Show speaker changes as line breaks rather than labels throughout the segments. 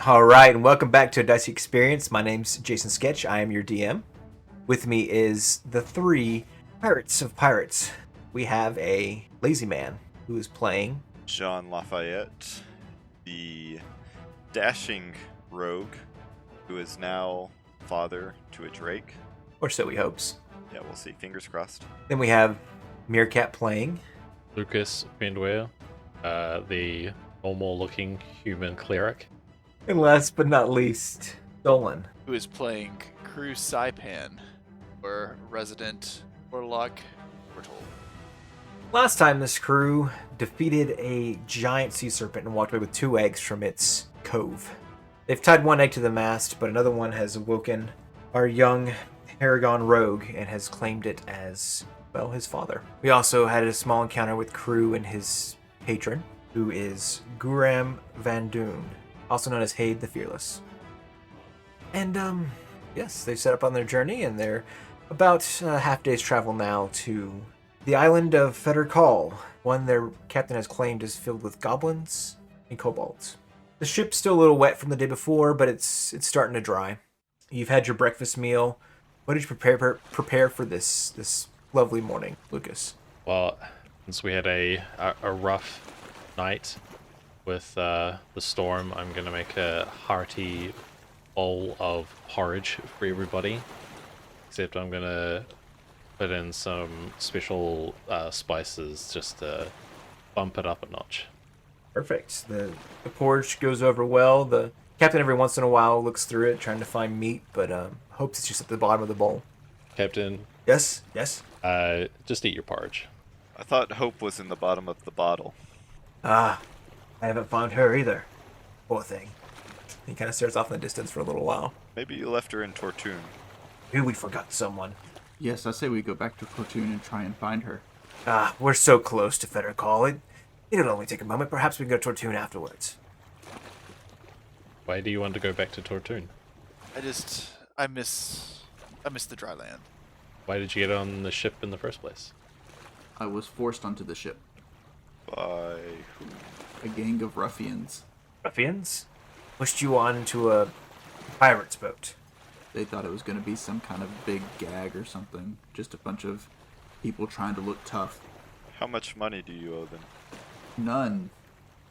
All right, and welcome back to a Dicey Experience. My name's Jason Sketch. I am your DM. With me is the three pirates of pirates. We have a lazy man who is playing
Jean Lafayette, the dashing rogue, who is now father to a drake.
or so he hopes.
Yeah, we'll see. Fingers crossed.
Then we have Meerkat playing
Lucas Fendware, the normal-looking human cleric.
and last but not least, Dolan.
Who is playing Crew Saipan, or resident warlock, we're told.
Last time this crew defeated a giant sea serpent and walked away with 2 eggs from its cove. They've tied 1 egg to the mast, but another one has awoken our young Paragon rogue and has claimed it as, well, his father. We also had a small encounter with Crew and his patron, who is Guram Van Doon, also known as Haid the Fearless. And, yes, they've set up on their journey, and they're about a half day's travel now to the island of Feadrcal, one their captain has claimed is filled with goblins and kobolds. The ship's still a little wet from the day before, but it's starting to dry. You've had your breakfast meal. What did you prepare for this lovely morning, Lucas?
Well, since we had a rough night with the storm, I'm gonna make a hearty bowl of porridge for everybody. Except I'm gonna put in some special spices just to bump it up a notch.
Perfect. The porridge goes over well. The captain every once in a while looks through it, trying to find meat, but hopes it's just at the bottom of the bowl.
Captain,
Yes?
just eat your porridge.
I thought Hope was in the bottom of the bottle.
Ah, I haven't found her either. Poor thing. He kind of stares off in the distance for a little while.
Maybe you left her in Tortoon.
Maybe we forgot someone.
Yes, I say we go back to Platoon and try and find her.
Ah, we're so close to Feadrcal. It'll only take a moment. Perhaps we can go to Tortoon afterwards.
Why do you want to go back to Tortoon?
I miss the dry land.
Why did you get on the ship in the first place?
I was forced onto the ship.
By who?
A gang of ruffians.
Ruffians? Pushed you onto a pirate's boat.
They thought it was going to be some kind of big gag or something. Just a bunch of people trying to look tough.
How much money do you owe them?
None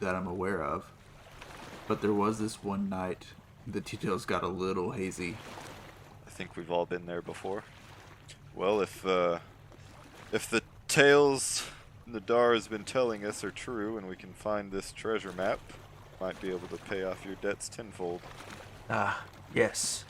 that I'm aware of. But there was this one night, the details got a little hazy.
I think we've all been there before. Well, if the tales Nadar has been telling us are true, and we can find this treasure map, might be able to pay off your debts tenfold.
Ah, yes.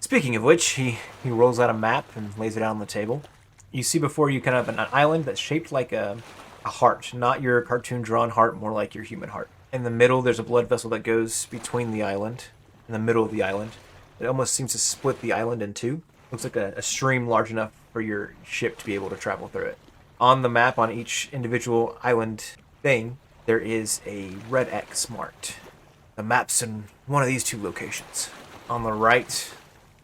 Speaking of which, he rolls out a map and lays it out on the table. You see before you kind of an island that's shaped like a heart, not your cartoon-drawn heart, more like your human heart. In the middle, there's a blood vessel that goes between the island, in the middle of the island. It almost seems to split the island in two. Looks like a stream large enough for your ship to be able to travel through it. On the map, on each individual island thing, there is a red X marked. The map's in one of these 2 locations. On the right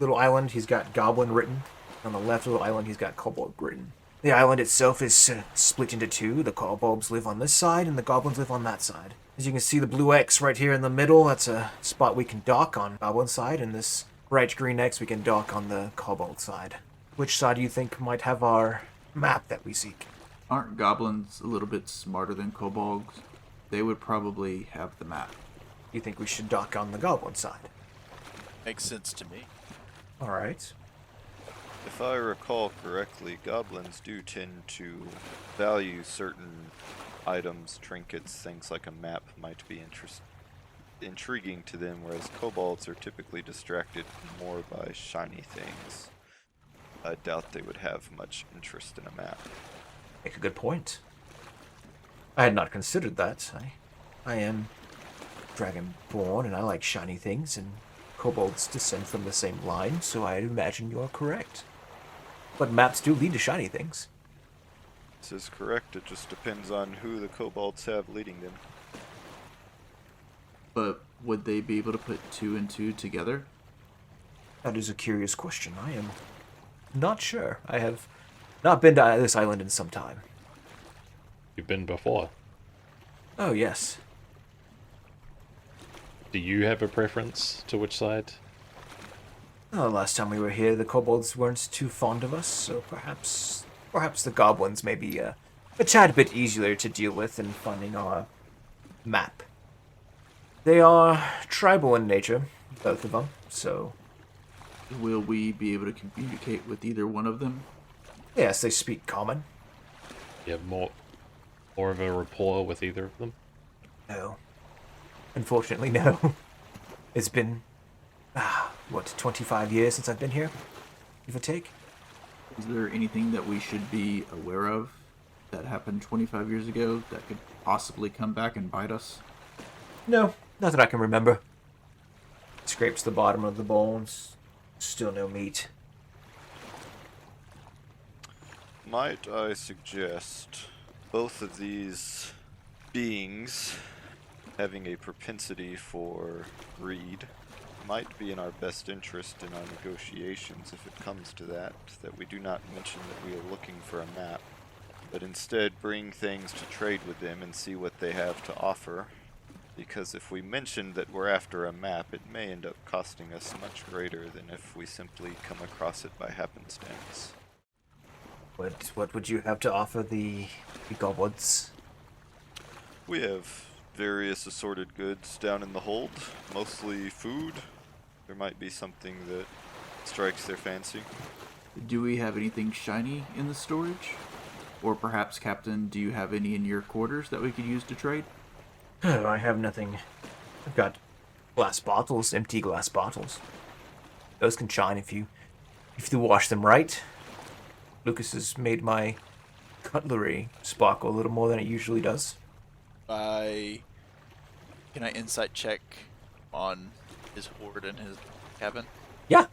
little island, he's got Goblin written. On the left little island, he's got Kobold written. The island itself is split into 2. The Kobolds live on this side, and the Goblins live on that side. As you can see, the blue X right here in the middle, that's a spot we can dock on Goblin side, and this bright green X we can dock on the Kobold side. Which side do you think might have our map that we seek?
Aren't goblins a little bit smarter than kobolds? They would probably have the map.
You think we should dock on the Goblin side?
Makes sense to me.
Alright.
If I recall correctly, goblins do tend to value certain items, trinkets, things like a map might be intriguing to them, whereas kobolds are typically distracted more by shiny things. I doubt they would have much interest in a map.
Make a good point. I had not considered that. I am dragonborn, and I like shiny things, and kobolds descend from the same line, so I imagine you're correct. But maps do lead to shiny things.
This is correct, it just depends on who the kobolds have leading them.
But would they be able to put 2 and 2 together?
That is a curious question. I am not sure. I have not been to this island in some time.
You've been before.
Oh, yes.
Do you have a preference to which side?
Oh, last time we were here, the kobolds weren't too fond of us, so perhaps the goblins may be a tad bit easier to deal with in finding our map. They are tribal in nature, both of them, so
Will we be able to communicate with either one of them?
yes, they speak common.
You have more of a rapport with either of them?
No. Unfortunately, no. It's been, 25 years since I've been here? Give or take?
Is there anything that we should be aware of that happened 25 years ago that could possibly come back and bite us?
No, not that I can remember. Scrapes the bottom of the bones. Still no meat.
Might I suggest both of these beings having a propensity for greed might be in our best interest in our negotiations if it comes to that we do not mention that we are looking for a map, but instead bring things to trade with them and see what they have to offer. Because if we mention that we're after a map, it may end up costing us much greater than if we simply come across it by happenstance.
What would you have to offer the goblins?
We have various assorted goods down in the hold, mostly food. There might be something that strikes their fancy.
Do we have anything shiny in the storage? Or perhaps, Captain, do you have any in your quarters that we could use to trade?
I have nothing. I've got glass bottles, empty glass bottles. Those can shine if you wash them right. Lucas has made my cutlery sparkle a little more than it usually does.
Can I insight check on his hoard in his cabin?
Yeah.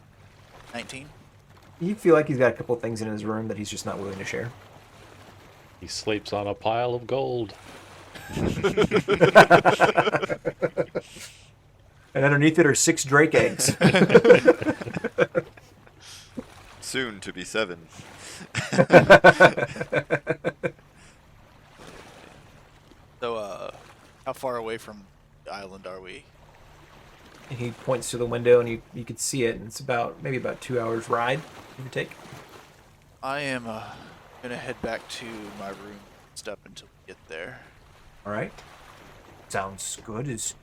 19?
You feel like he's got a couple things in his room that he's just not willing to share.
He sleeps on a pile of gold.
And underneath it are 6 drake eggs.
Soon to be 7.
So, how far away from the island are we?
And he points to the window, and you can see it, and it's maybe about 2 hours ride, give or take.
I am gonna head back to my room, step until we get there.
All right. Sounds good. Is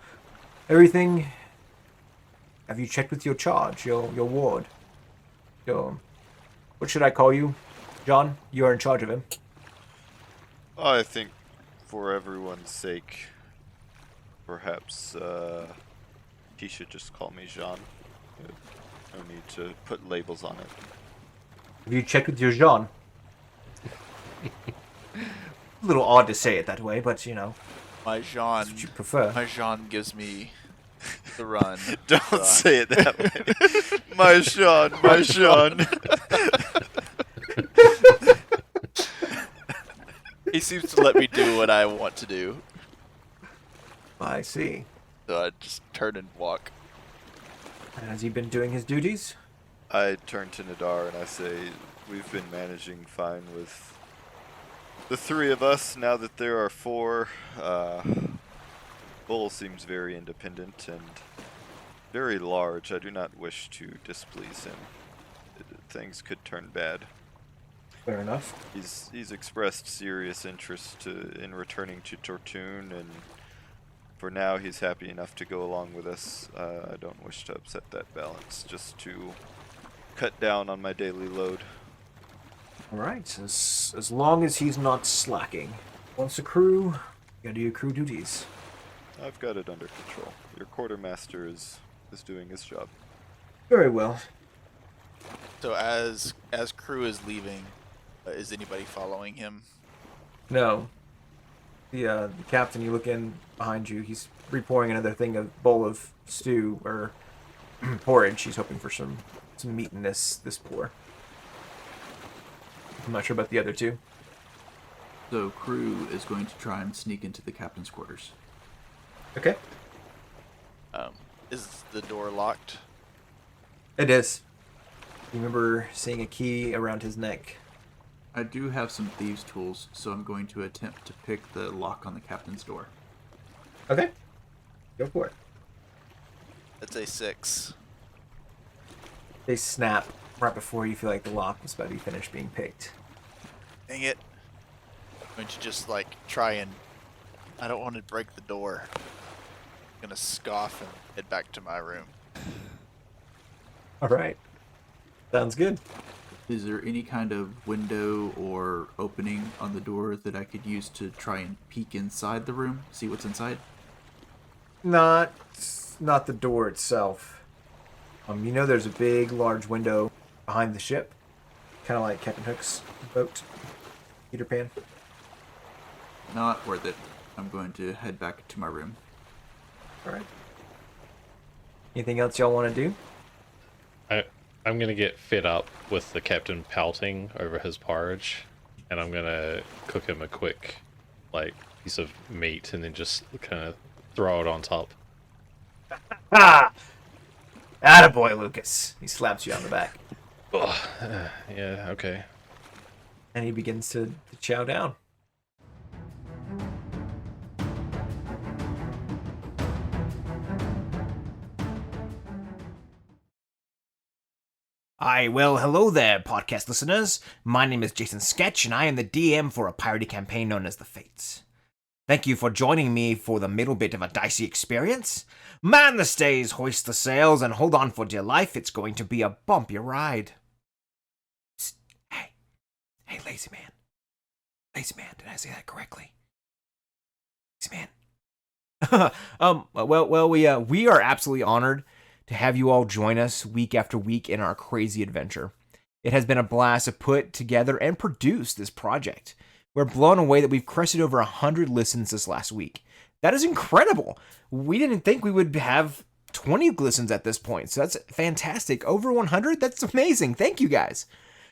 everything? Have you checked with your charge, your ward? What should I call you, John? You are in charge of him.
I think for everyone's sake, perhaps he should just call me Jean. No need to put labels on it.
Have you checked with your Jean? A little odd to say it that way, but
My Jean,
what you prefer.
my Jean gives me the run.
Don't say it that way. My Jean, my Jean.
He seems to let me do what I want to do,
I see.
so I just turn and walk.
And has he been doing his duties?
I turn to Nadar and I say, we've been managing fine with the 3 of us. Now that there are 4, Bull seems very independent and very large. I do not wish to displease him. Things could turn bad.
Fair enough.
He's expressed serious interest in returning to Tortune, and for now he's happy enough to go along with us. I don't wish to upset that balance, just to cut down on my daily load.
All right. As long as he's not slacking. Once a crew, you gotta do your crew duties.
I've got it under control. Your quartermaster is doing his job.
Very well.
So as crew is leaving, is anybody following him?
No. The captain, you look in behind you, he's repouring another bowl of stew, or porridge. He's hoping for some meat in this pour. I'm not sure about the other 2.
So crew is going to try and sneak into the captain's quarters.
Okay.
Is the door locked?
It is. You remember seeing a key around his neck.
I do have some thieves' tools, so I'm going to attempt to pick the lock on the captain's door.
Okay. Go for it.
That's a 6.
They snap right before you feel like the lock was about to be finished being picked.
Dang it. I'm going to just like try and... I don't want to break the door. I'm going to scoff and head back to my room.
All right. Sounds good.
Is there any kind of window or opening on the door that I could use to try and peek inside the room, see what's inside?
Not the door itself. You know there's a big, large window behind the ship, kind of like Captain Hook's boat, Peter Pan.
Not worth it. I'm going to head back to my room.
All right. Anything else y'all want to do?
I'm gonna get fed up with the captain pouting over his porridge, and I'm gonna cook him a quick, like, piece of meat and then just kind of throw it on top.
Ha! Attaboy, Lucas. He slaps you on the back.
Ugh, yeah, okay.
And he begins to chow down. Well, hello there, podcast listeners. My name is Jason Sketch, and I am the DM for a piratey campaign known as The Fates. Thank you for joining me for the middle bit of a dicey experience. Man the stays, hoist the sails, and hold on for dear life. It's going to be a bumpy ride. Psst. Hey, lazy man. Lazy man, did I say that correctly? Lazy man. We are absolutely honored to have you all join us week after week in our crazy adventure. It has been a blast to put together and produce this project. We're blown away that we've crested over 100 listens this last week. That is incredible. We didn't think we would have 20 listens at this point, so that's fantastic. Over 100? That's amazing. Thank you guys.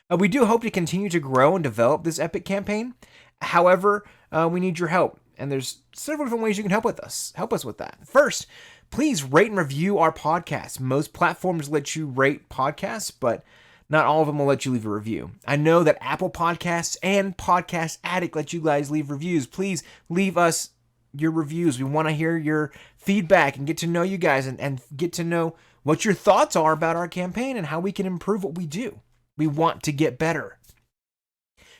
We do hope to continue to grow and develop this epic campaign. However, we need your help, and there's several different ways you can help us with that. First, please rate and review our podcast. Most platforms let you rate podcasts, but not all of them will let you leave a review. I know that Apple Podcasts and Podcast Addict let you guys leave reviews. Please leave us your reviews. We want to hear your feedback and get to know you guys and get to know what your thoughts are about our campaign and how we can improve what we do. We want to get better.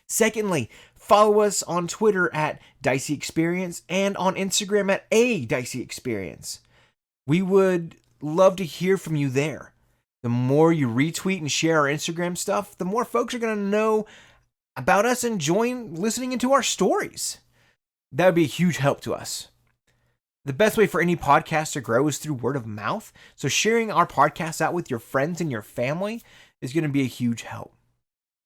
Secondly, follow us on Twitter at Dicey Experience and on Instagram at A Dicey Experience. We would love to hear from you there. The more you retweet and share our Instagram stuff, the more folks are going to know about us and join listening into our stories. That would be a huge help to us. The best way for any podcast to grow is through word of mouth. So sharing our podcast out with your friends and your family is going to be a huge help.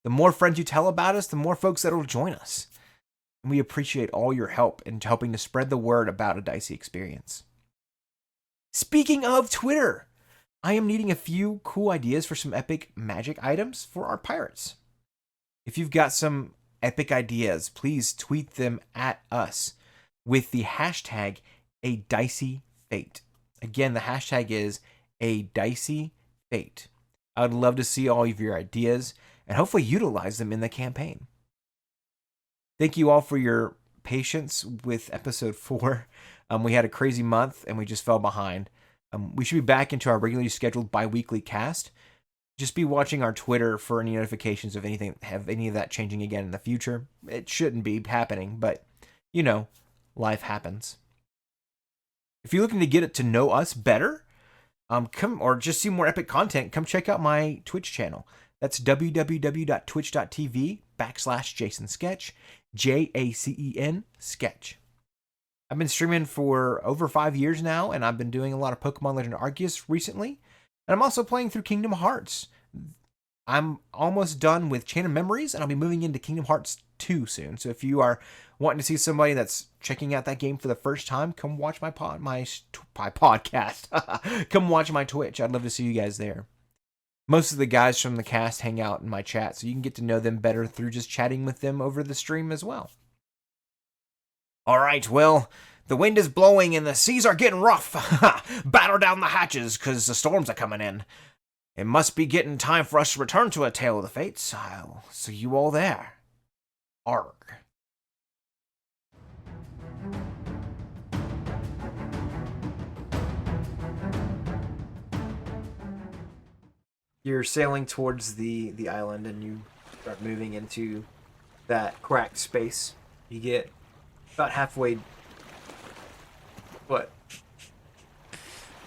The more friends you tell about us, the more folks that will join us. And we appreciate all your help in helping to spread the word about a Dicey Experience. Speaking of Twitter, I am needing a few cool ideas for some epic magic items for our pirates. If you've got some epic ideas, please tweet them at us with the hashtag #ADiceyFate. Again, the hashtag is #ADiceyFate. I would love to see all of your ideas and hopefully utilize them in the campaign. Thank you all for your patience with episode 4. We had a crazy month and we just fell behind. We should be back into our regularly scheduled bi-weekly cast. Just be watching our Twitter for any notifications of any of that changing again in the future. It shouldn't be happening, but life happens. If you're looking to get to know us better, come or just see more epic content, come check out my Twitch channel. That's www.twitch.tv/JasonSketch, JACEN Sketch. I've been streaming for over 5 years now, and I've been doing a lot of Pokemon Legend Arceus recently. And I'm also playing through Kingdom Hearts. I'm almost done with Chain of Memories, and I'll be moving into Kingdom Hearts 2 soon. So if you are wanting to see somebody that's checking out that game for the first time, come watch my podcast. Come watch my Twitch. I'd love to see you guys there. Most of the guys from the cast hang out in my chat, so you can get to know them better through just chatting with them over the stream as well. All right, well, the wind is blowing and the seas are getting rough. Batter down the hatches, because the storms are coming in. It must be getting time for us to return to A Tale of the Fates. I'll see you all there. Arg. You're sailing towards the island, and you start moving into that cracked space. You get about halfway. What?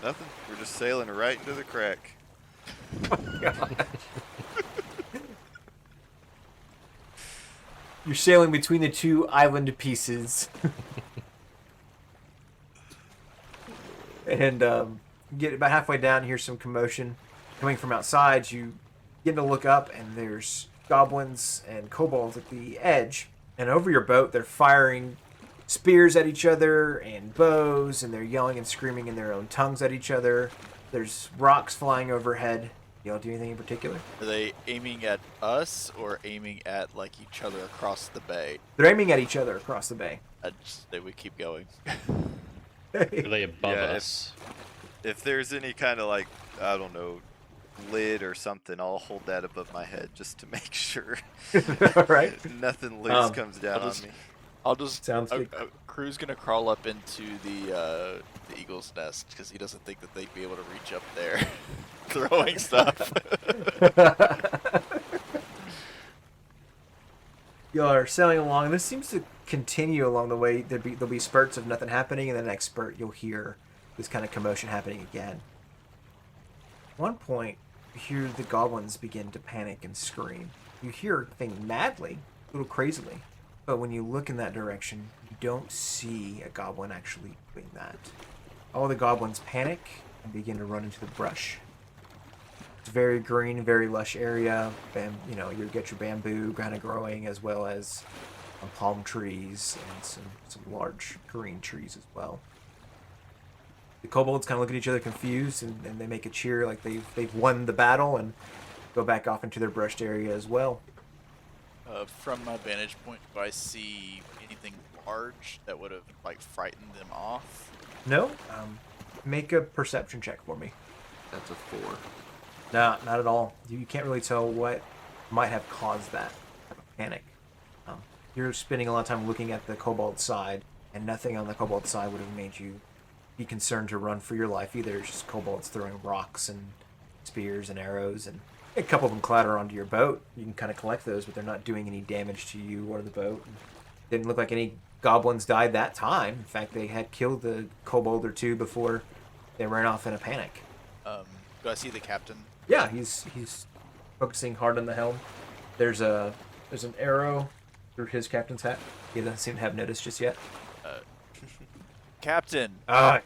Nothing. We're just sailing right into the crack.
God. You're sailing between the two island pieces. And you get about halfway down, hear some commotion coming from outside. You get to look up, and there's goblins and kobolds at the edge. And over your boat, they're firing spears at each other and bows, and they're yelling and screaming in their own tongues at each other. There's rocks flying overhead. Y'all do anything in particular?
Are they aiming at us or aiming at like each other across the bay?
They're aiming at each other across the bay.
I just say we keep going.
Are they above
Yeah,
us?
If there's any kind of like, I don't know, lid or something, I'll hold that above my head just to make sure
All right.
nothing loose comes down
I'll
on
just-
me.
I'll just.
Sounds good.
Crew's gonna crawl up into the eagle's nest because he doesn't think that they'd be able to reach up there, throwing stuff.
Y'all are sailing along. This seems to continue along the way. There'll be spurts of nothing happening, and the next spurt you'll hear this kind of commotion happening again. At one point, you hear the goblins begin to panic and scream. You hear things madly, a little crazily, but when you look in that direction, you don't see a goblin actually doing that. All the goblins panic and begin to run into the brush. It's very green, very lush area. You get your bamboo kind of growing, as well as palm trees and some large green trees as well. The kobolds kind of look at each other confused, and they make a cheer like they've won the battle, and go back off into their brushed area as well.
From my vantage point, do I see anything large that would have like frightened them off?
No, make a perception check for me.
That's a 4.
No, not at all. You can't really tell what might have caused that type of panic. You're spending a lot of time looking at the kobold side, and nothing on the kobold side would have made you be concerned to run for your life either. It's just kobolds throwing rocks and spears and arrows, and a couple of them clatter onto your boat. You can kind of collect those, but they're not doing any damage to you or the boat. Didn't look like any goblins died that time. In fact, they had killed the kobold or two before they ran off in a panic.
Do I see the captain?
Yeah, he's focusing hard on the helm. There's an arrow through his captain's hat. He doesn't seem to have noticed just yet.
Captain,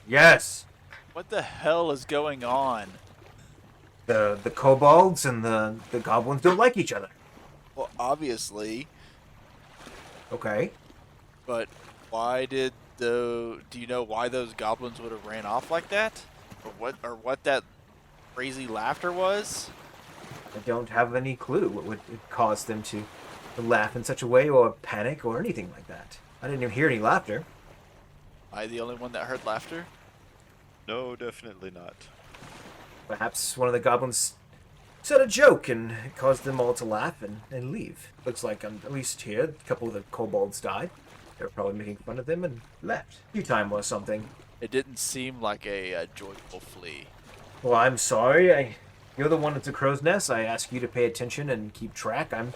Yes.
what the hell is going on?
The kobolds and the goblins don't like each other.
Well, obviously,
Okay.
but why did do you know why those goblins would have ran off like that? Or what that crazy laughter was?
I don't have any clue what would cause them to laugh in such a way, or panic, or anything like that. I didn't even hear any laughter.
Am I the only one that heard laughter?
No, definitely not.
Perhaps one of the goblins said a joke and it caused them all to laugh and leave. Looks like, at least here, a couple of the kobolds died. They were probably making fun of them and left. Tea time or something.
It didn't seem like a joyful flee.
Well, I'm sorry. You're the one at the crow's nest. I ask you to pay attention and keep track. I'm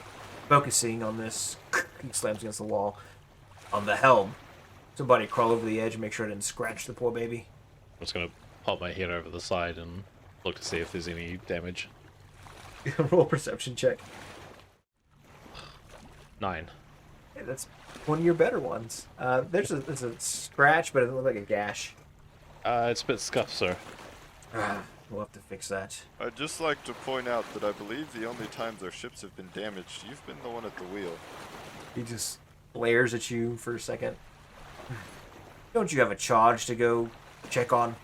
focusing on this. He slams against the wall. On the helm. Somebody crawl over the edge and make sure I didn't scratch the poor baby.
I'm just gonna pop my head over the side and look to see if there's any damage.
Roll a perception check.
9.
Hey, that's one of your better ones. There's a scratch, but it doesn't look like a gash.
It's a bit scuffed, sir.
We'll have to fix that.
I'd just like to point out that I believe the only times our ships have been damaged, you've been the one at the wheel.
He just glares at you for a second. Don't you have a charge to go check on?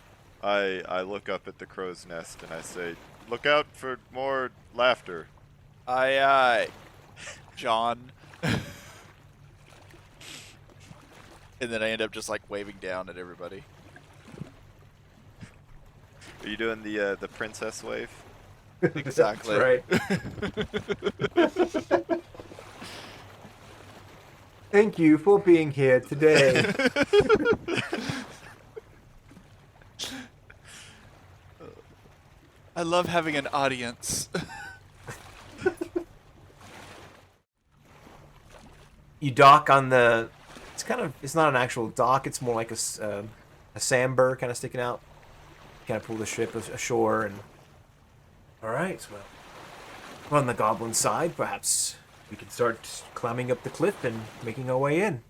I look up at the crow's nest and I say, look out for more laughter.
Aye, aye, John. And then I end up just like waving down at everybody.
Are you doing the princess wave?
Exactly.
That's right. Thank you for being here today.
I love having an audience.
You dock on the. It's not an actual dock. It's more like a sandbar kind of sticking out. Kind of pull the ship ashore and. All right. Well, on the goblin side, perhaps we can start climbing up the cliff and making our way in.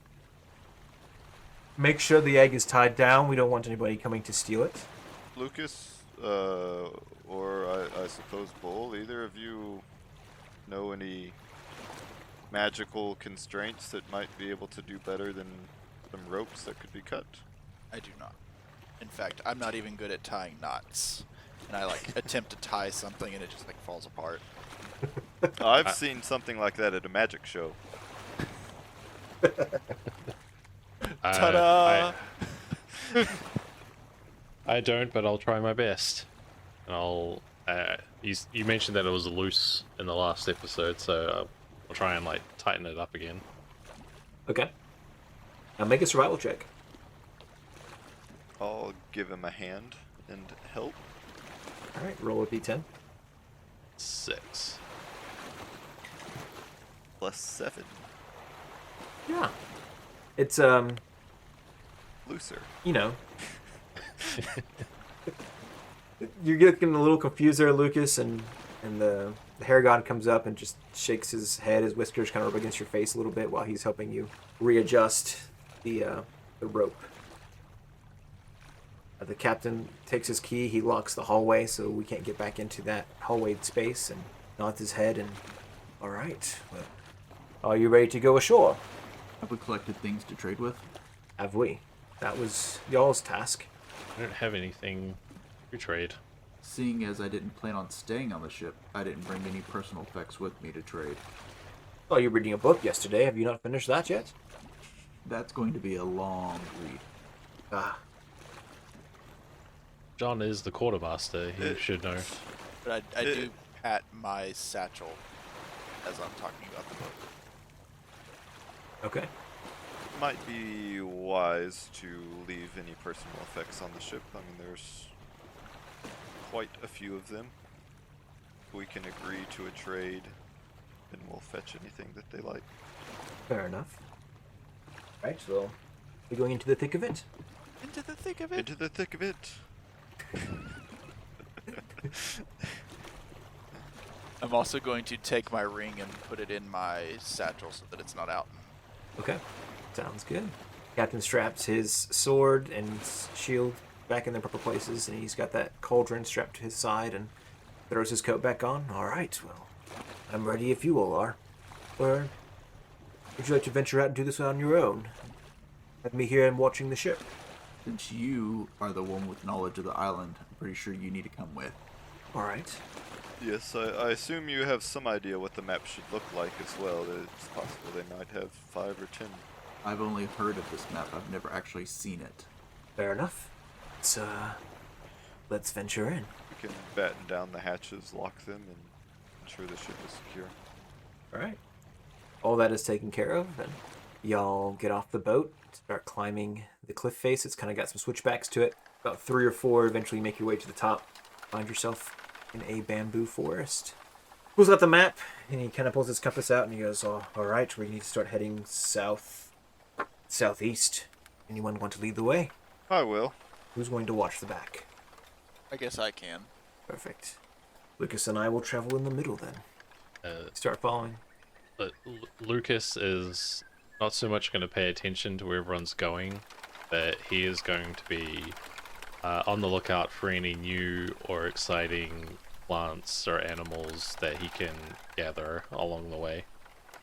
Make sure the egg is tied down. We don't want anybody coming to steal it.
Lucas, or I suppose Bull, either of you know any magical constraints that might be able to do better than some ropes that could be cut?
I do not. In fact, I'm not even good at tying knots. And I like attempt to tie something and it just like falls apart.
I've seen something like that at a magic show.
Ta-da!
I don't, but I'll try my best. And I'll. You mentioned that it was loose in the last episode, so I'll try and like tighten it up again.
Okay. Now make a survival check.
I'll give him a hand and help.
All right, roll a d10.
6.
+7.
Yeah. It's
Looser.
you know. You're getting a little confused there, Lucas, and the hair god comes up and just shakes his head. His whiskers kind of rub against your face a little bit while he's helping you readjust the rope. The captain takes his key. He locks the hallway so we can't get back into that hallway space, and nods his head. And all right, well, are you ready to go ashore?
Have we collected things to trade with?
Have we? That was y'all's task.
I don't have anything to trade.
Seeing as I didn't plan on staying on the ship, I didn't bring any personal effects with me to trade.
Oh, you were reading a book yesterday. Have you not finished that yet?
That's going to be a long read.
Ah,
John is the quartermaster. He should know.
But I do pat my satchel as I'm talking about the book.
okay.
Might be wise to leave any personal effects on the ship. I mean, there's quite a few of them. We can agree to a trade, and we'll fetch anything that they like.
Fair enough. Right, so we're going into the thick of it.
Into the thick of it.
Into the thick of it.
I'm also going to take my ring and put it in my satchel so that it's not out.
Okay, sounds good. Captain straps his sword and his shield back in their proper places, and he's got that cauldron strapped to his side and throws his coat back on. All right, well, I'm ready if you all are. Or would you like to venture out and do this on your own? Have me here and watching the ship.
Since you are the one with knowledge of the island, I'm pretty sure you need to come with.
All right.
Yes, I assume you have some idea what the map should look like as well. It's possible they might have 5 or 10.
I've only heard of this map. I've never actually seen it.
Fair enough. Let's venture in.
We can batten down the hatches, lock them, and ensure the ship is secure.
All right. All that is taken care of, and y'all get off the boat, start climbing the cliff face. It's kind of got some switchbacks to it. About 3 or 4, eventually make your way to the top. Find yourself in a bamboo forest. Pulls out the map, and he kind of pulls his compass out, and he goes, all right, we need to start heading southeast. Anyone want to lead the way?
I will.
Who's going to watch the back?
I guess I can.
Perfect. Lucas and I will travel in the middle then. Start following.
Lucas is not so much going to pay attention to where everyone's going, but he is going to be on the lookout for any new or exciting plants or animals that he can gather along the way.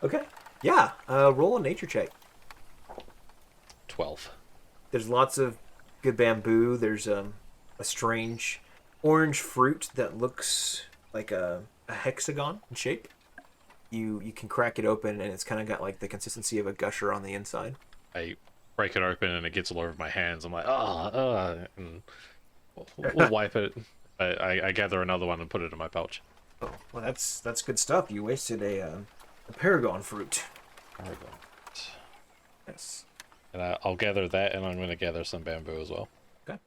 Okay. Yeah. Roll a nature check.
12.
There's lots of good bamboo. There's a strange orange fruit that looks like a hexagon in shape. You can crack it open, and it's kind of got like the consistency of a gusher on the inside.
I break it open and it gets all over my hands. I'm like, and we'll wipe it. I gather another one and put it in my pouch.
Oh, well, that's good stuff. You wasted a paragon fruit.
Paragon.
Yes.
And I'll gather that, and I'm going to gather some bamboo as well.
Okay.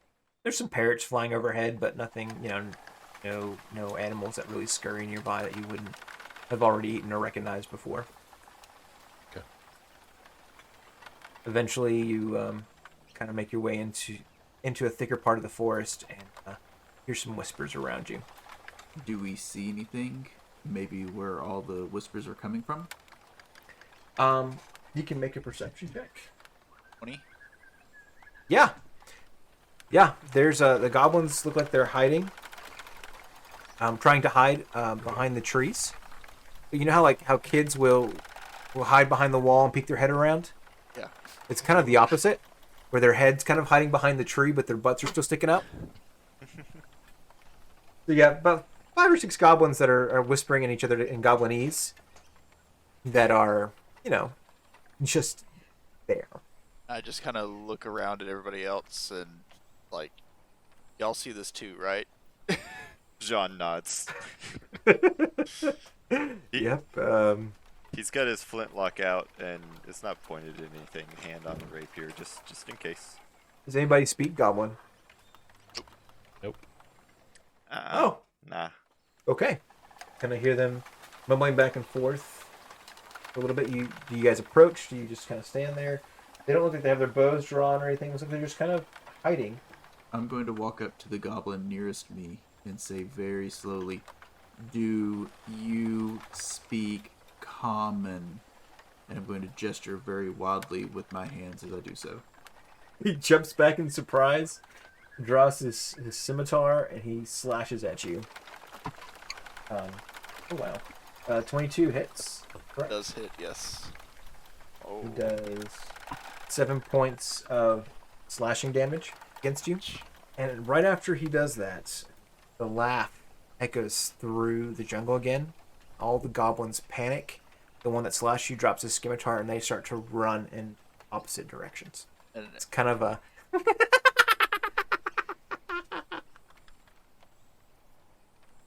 There's some parrots flying overhead, but nothing, no animals that really scurry nearby that you wouldn't have already eaten or recognized before.
Okay.
Eventually, you kind of make your way into a thicker part of the forest and hear some whispers around you.
Do we see anything? Maybe where all the whispers are coming from?
You can make a perception check.
20.
Yeah. Yeah, there's the goblins look like they're hiding. Trying to hide behind the trees. But you know how kids will hide behind the wall and peek their head around?
Yeah.
It's kind of the opposite, where their head's kind of hiding behind the tree, but their butts are still sticking up. So yeah, about 5 or 6 goblins that are whispering in each other in goblinese that are, just there.
I just kind of look around at everybody else and, like, y'all see this too, right?
John nods.
Yep.
He's got his flintlock out, and it's not pointed at anything. Hand on the rapier, just in case.
Does anybody speak goblin?
Nope.
Oh.
Nah.
Okay. Kind of hear them mumbling back and forth a little bit. Do you guys approach? Do you just kind of stand there? They don't look like they have their bows drawn or anything. It looks like they're just kind of hiding.
I'm going to walk up to the goblin nearest me and say very slowly, "Do you speak common?" And I'm going to gesture very wildly with my hands as I do so.
He jumps back in surprise, draws his scimitar, and he slashes at you. Oh wow. 22 hits. Correct.
Does hit, yes. Oh.
He does 7 points of slashing damage against you. And right after he does that, the laugh echoes through the jungle again. All the goblins panic. The one that slashed you drops his scimitar, and they start to run in opposite directions.
And
It's kind of a...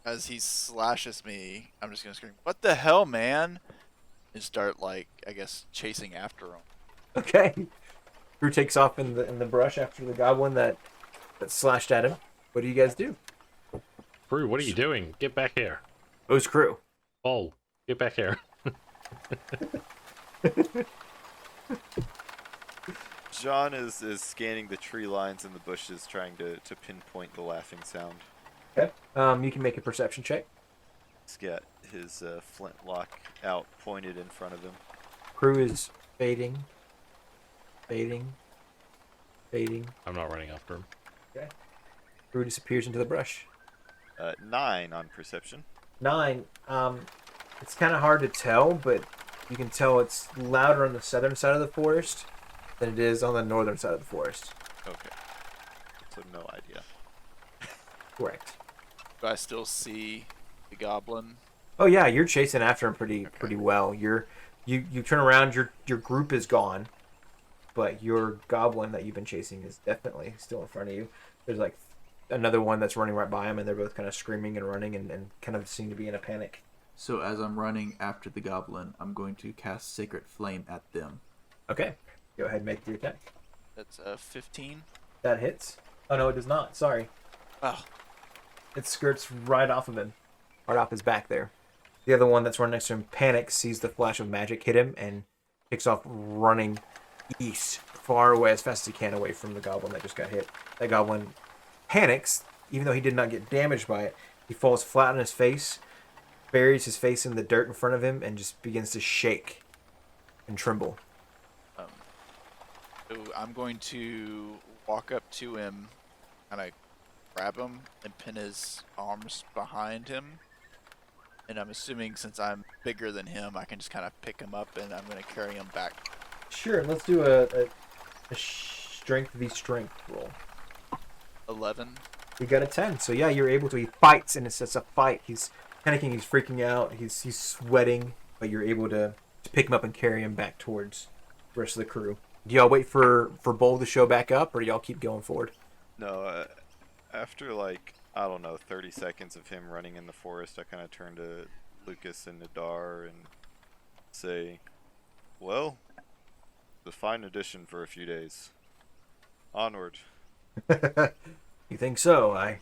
as he slashes me, I'm just gonna scream, "What the hell, man?" And start, like, I guess, chasing after him.
Okay. Drew takes off in the brush after the goblin that slashed at him. What do you guys do?
Brew, what are you doing? Get back here.
Who's crew?
Oh, get back here.
John is scanning the tree lines and the bushes, trying to pinpoint the laughing sound.
Okay. You can make a perception check.
He's got his flintlock out, pointed in front of him.
Crew is fading. Fading.
I'm not running after him.
Okay. Crew disappears into the brush.
9 on perception.
9. It's kind of hard to tell, but you can tell it's louder on the southern side of the forest than it is on the northern side of the forest.
Okay. So no idea.
Correct.
Do I still see the goblin?
Oh yeah, you're chasing after him pretty well. You turn around, your group is gone, but your goblin that you've been chasing is definitely still in front of you. There's like another one that's running right by him, and they're both kind of screaming and running and kind of seem to be in a panic.
So as I'm running after the goblin, I'm going to cast Sacred Flame at them.
Okay, go ahead and make your attack.
That's 15.
That hits. Oh no, it does not. Sorry.
Oh,
It skirts right off of him, right off his back there. The other one that's running next to him panics, sees the flash of magic hit him, and takes off running east, far away, as fast as he can, away from the goblin that just got hit. That goblin panics, even though he did not get damaged by it. He falls flat on his face, buries his face in the dirt in front of him, and just begins to shake and tremble.
so I'm going to walk up to him, kind of grab him, and pin his arms behind him. And I'm assuming since I'm bigger than him, I can just kind of pick him up, and I'm going to carry him back.
Sure, let's do a strength v strength roll.
11.
You got a 10, so yeah, you're able to. He fights, and it's just a fight. He's panicking, he's freaking out, he's sweating, but you're able to pick him up and carry him back towards the rest of the crew. Do y'all wait for Bull to show back up, or do y'all keep going forward?
No, after like, I don't know, 30 seconds of him running in the forest, I kind of turn to Lucas and Nadar and say, well, the fine addition for a few days. Onward.
You think so? I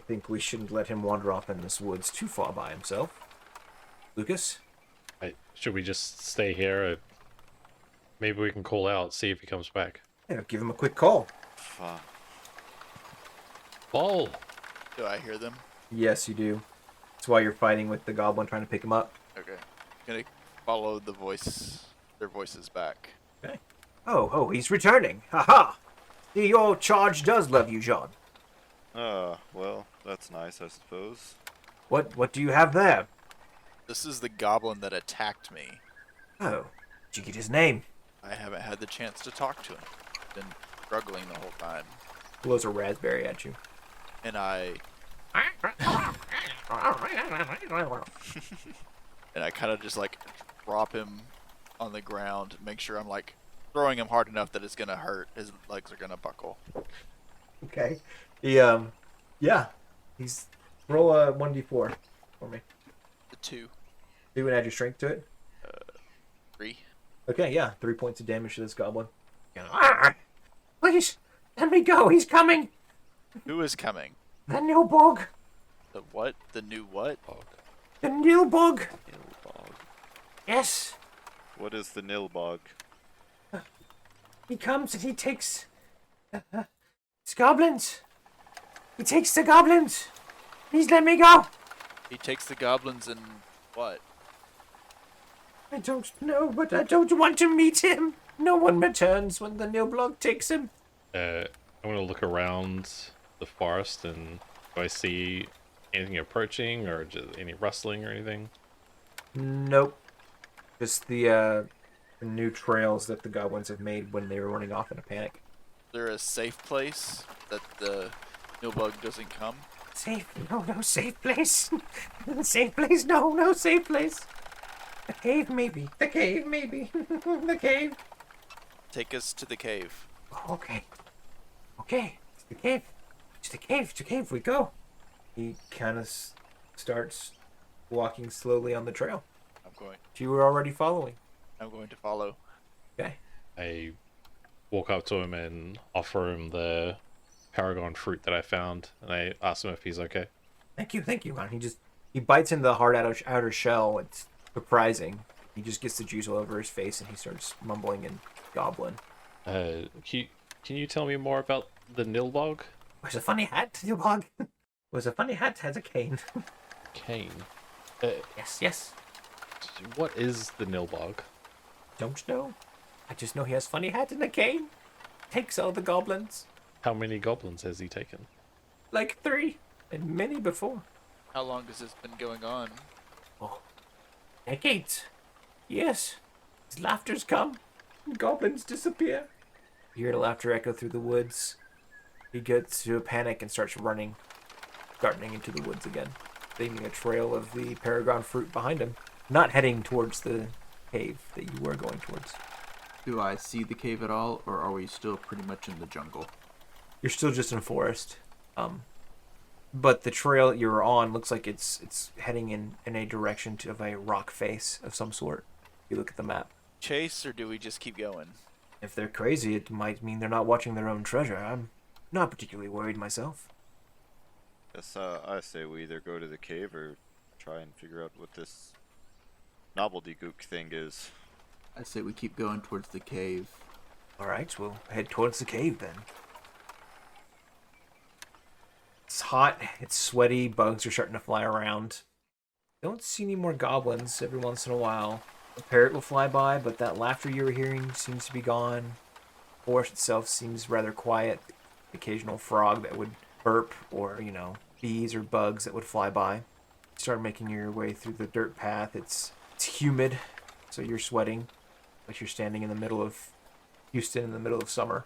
think we shouldn't let him wander off in this woods too far by himself. Lucas?
Should we just stay here? Maybe we can call out, see if he comes back.
Yeah, give him a quick call.
Fuck.
Ball!
Do I hear them?
Yes, you do. That's why you're fighting with the goblin trying to pick him up.
Okay. Gonna follow their voices back.
Okay. Oh, he's returning. Ha! Your charge does love you, Jean.
Well, that's nice, I suppose.
What do you have there?
This is the goblin that attacked me.
Oh, did you get his name?
I haven't had the chance to talk to him. Been struggling the whole time.
Blows a raspberry at you.
And I kind of just like drop him on the ground, make sure I'm like throwing him hard enough that it's gonna hurt. His legs are gonna buckle.
Okay. Yeah. He's roll a 1d4 for me.
The 2,
Do and add your strength to it.
3.
Okay, yeah, 3 points of damage to this goblin. Please, let me go. He's coming.
Who is coming?
The new bug.
The what? The new what?
The new bug.
Nilbog.
Yes.
What is the Nilbog?
He comes and he takes his goblins. He takes the goblins. Please let me go.
He takes the goblins and what?
I don't know, but I don't want to meet him. No one returns when the Nilblog takes him.
I want to look around the forest and do I see anything approaching or just any rustling or anything?
Nope. Just the new trails that the goblins have made when they were running off in a panic.
Is there a safe place that the Nilbug doesn't come?
Safe? No safe place. Safe place? No safe place. The cave, maybe. The cave, maybe. The cave.
Take us to the cave.
Okay. To the cave. To the cave we go. He kind of starts walking slowly on the trail. You were already following.
I'm going to follow.
Okay.
I walk up to him and offer him the paragon fruit that I found, and I ask him if he's okay.
Thank you. And he bites into the hard outer shell. It's surprising. He just gets the juice all over his face and he starts mumbling in Goblin.
Can you tell me more about the Nilbog?
Where's a funny hat, Nilbog? Was a funny hat, has a cane.
Cane.
Yes.
What is the Nilbog?
Don't know. I just know he has funny hat and a cane. Takes all the goblins.
How many goblins has he taken?
Like 3. And many before.
How long has this been going on?
Oh. Decades. Yes. His laughter's come. And goblins disappear. You hear the laughter echo through the woods. He gets to a panic and starts running. Darting into the woods again. Leaving a trail of the paragon fruit behind him. Not heading towards the cave that you were going towards.
Do I see the cave at all, or are we still pretty much in the jungle?
You're still just in forest. But the trail you're on looks like it's heading in a direction of a rock face of some sort. You look at the map.
Chase, or do we just keep going?
If they're crazy, it might mean they're not watching their own treasure. I'm not particularly worried myself.
Yes, I say we either go to the cave or try and figure out what this novelty gook thing is.
I say we keep going towards the cave.
Alright, we'll head towards the cave then. It's hot, it's sweaty, bugs are starting to fly around. Don't see any more goblins every once in a while. A parrot will fly by, but that laughter you were hearing seems to be gone. The forest itself seems rather quiet. Occasional frog that would burp, or, bees or bugs that would fly by. You start making your way through the dirt path. It's humid, so you're sweating, like you're standing in the middle of Houston in the middle of summer.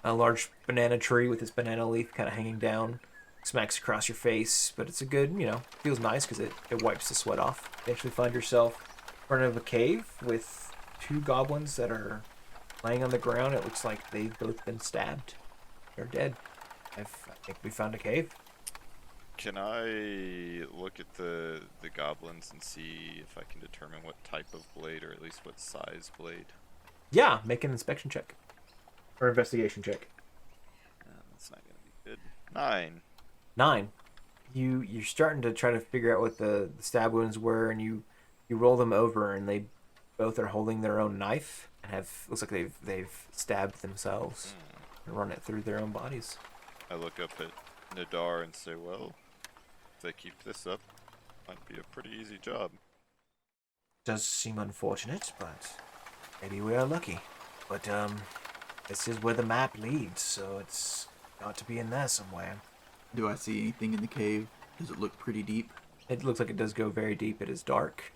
A large banana tree with its banana leaf kind of hanging down smacks across your face, but it's a good, feels nice because it wipes the sweat off. You actually find yourself in front of a cave with 2 goblins that are laying on the ground. It looks like they've both been stabbed. They're dead. I think we found a cave.
Can I look at the goblins and see if I can determine what type of blade, or at least what size blade?
Yeah, make an inspection check. Or investigation check.
That's not going to be good. 9.
9. You're starting to try to figure out what the stab wounds were, and you roll them over, and they Both are holding their own knife and looks like they've stabbed themselves and run it through their own bodies.
I look up at Nadar and say, well, if they keep this up, might be a pretty easy job.
Does seem unfortunate, but maybe we are lucky. But this is where the map leads, so it's got to be in there somewhere.
Do I see anything in the cave? Does it look pretty deep?
It looks like it does go very deep. It is dark.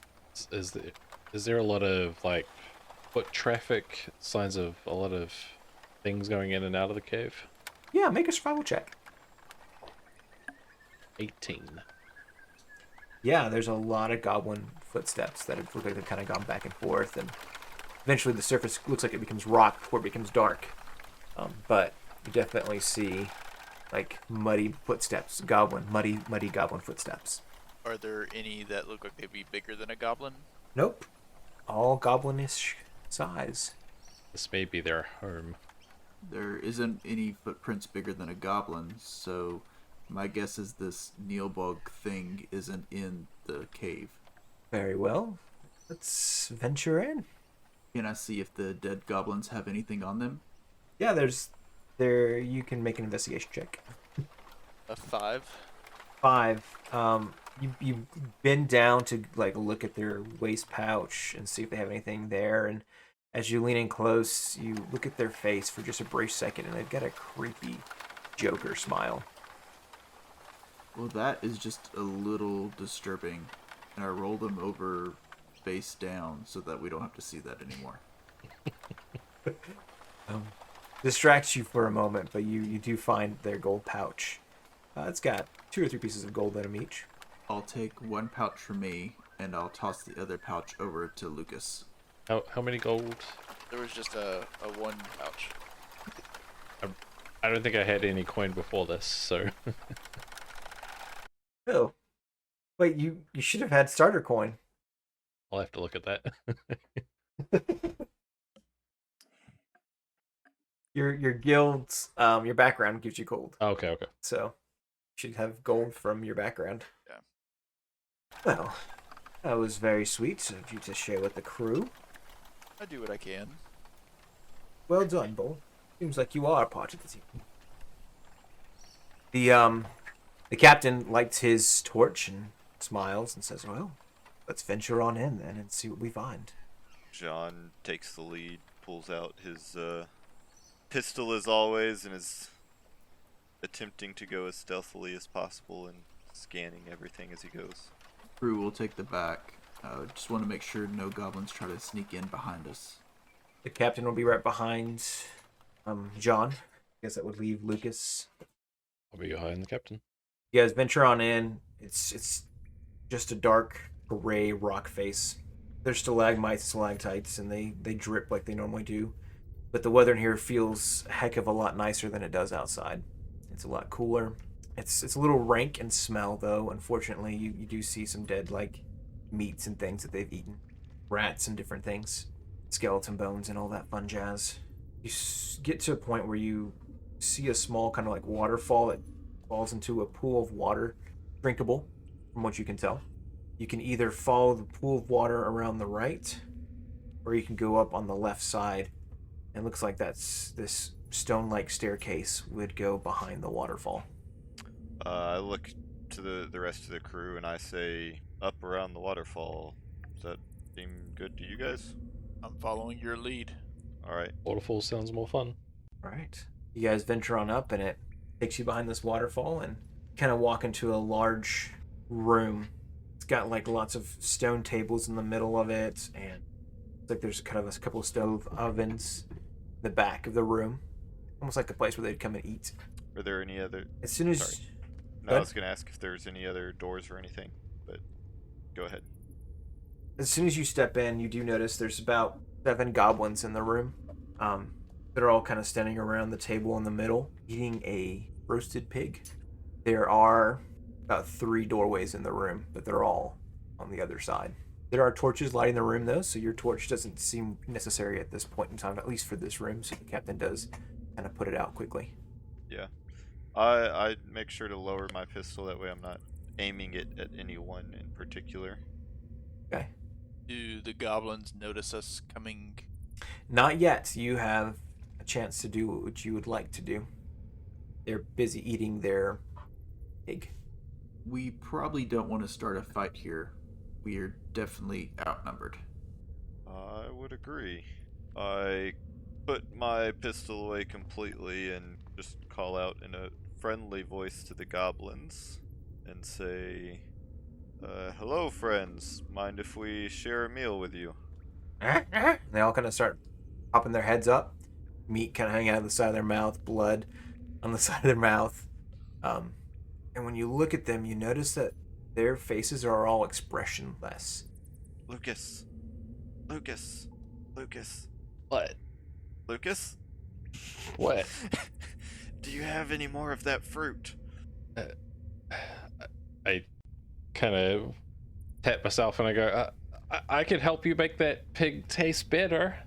Is there a lot of like foot traffic, signs of a lot of things going in and out of the cave?
Yeah, make a survival check.
18.
Yeah, there's a lot of goblin footsteps that have kind of gone back and forth, and eventually the surface looks like it becomes rock before it becomes dark. But you definitely see like muddy footsteps, muddy goblin footsteps.
Are there any that look like they'd be bigger than a goblin?
Nope, all goblinish size.
This may be their home.
There isn't any footprints bigger than a goblin, so my guess is this Neilbog thing isn't in the cave.
Very well. Let's venture in.
Can I see if the dead goblins have anything on them?
Yeah, you can make an investigation check.
A 5?
5. You bend down to like look at their waist pouch and see if they have anything there, and as you lean in close, you look at their face for just a brief second, and they've got a creepy Joker smile.
Well, that is just a little disturbing, and I roll them over face down so that we don't have to see that anymore.
Distracts you for a moment, but you do find their gold pouch. It's got 2 or 3 pieces of gold in them each.
I'll take one pouch for me, and I'll toss the other pouch over to Lucas.
How many gold?
There was just a 1 pouch.
I don't think I had any coin before this, so...
Oh. Wait, you should have had starter coin.
I'll have to look at that.
Your guild's your background gives you gold.
Okay.
So you should have gold from your background.
Yeah.
Well, that was very sweet of you to share with the crew.
I do what I can.
Well done, Bull. Seems like you are a part of the team. The captain lights his torch and smiles and says, well, let's venture on in then and see what we find.
John takes the lead, pulls out his pistol as always, and is attempting to go as stealthily as possible and scanning everything as he goes.
Crew will take the back. Just want to make sure no goblins try to sneak in behind us.
The captain will be right behind John. I guess that would leave Lucas.
I'll be behind the captain.
You guys venture on in. It's just a dark gray rock face. There's stalagmites, stalactites, and they drip like they normally do. But the weather in here feels a heck of a lot nicer than it does outside. It's a lot cooler. It's a little rank in smell, though. Unfortunately, you do see some dead like meats and things that they've eaten. Rats and different things. Skeleton bones and all that fun jazz. You get to a point where you see a small kind of like waterfall that falls into a pool of water, drinkable, from what you can tell. You can either follow the pool of water around the right, or you can go up on the left side. And it looks like this stone-like staircase would go behind the waterfall.
I look to the rest of the crew and I say, up around the waterfall. Does that seem good to you guys?
I'm following your lead.
Alright.
Waterfall sounds more fun.
All right. You guys venture on up, and it takes you behind this waterfall and kind of walk into a large room. It's got like lots of stone tables in the middle of it, and it's like there's kind of a couple of stove ovens in the back of the room. Almost like a place where they'd come and eat.
Are there any other...
As soon as...
Sorry. No,
Go
I
ahead.
was going to ask if there's any other doors or anything, but go ahead.
As soon as you step in, you do notice there's about 7 goblins in the room. They're all kind of standing around the table in the middle, eating a roasted pig. There are about 3 doorways in the room, but they're all on the other side. There are torches lighting the room, though, so your torch doesn't seem necessary at this point in time, at least for this room, so the captain does kind of put it out quickly.
Yeah. I make sure to lower my pistol, that way I'm not aiming it at anyone in particular.
Okay.
Do the goblins notice us coming?
Not yet. You have a chance to do what you would like to do. They're busy eating their pig.
We probably don't want to start a fight here. We are definitely outnumbered.
I would agree. I put my pistol away completely and just call out in a friendly voice to the goblins and say, hello, friends. Mind if we share a meal with you?
They all kind of start popping their heads up. Meat kind of hanging out of the side of their mouth, blood on the side of their mouth. And when you look at them, you notice that their faces are all expressionless.
Lucas. Lucas. Lucas.
What?
Lucas?
What?
Do you have any more of that fruit?
I kind of tap myself and I go, I could help you make that pig taste better.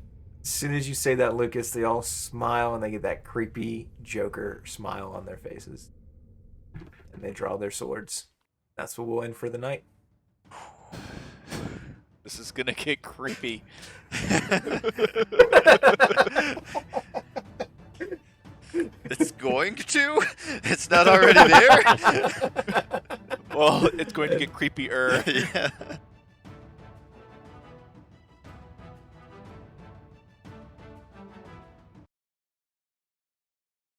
As soon as you say that, Lucas, they all smile and they get that creepy Joker smile on their faces. And they draw their swords. That's what we'll end for the night.
This is gonna get creepy.
It's going to? It's not already there?
Well, it's going to get creepier.
Yeah.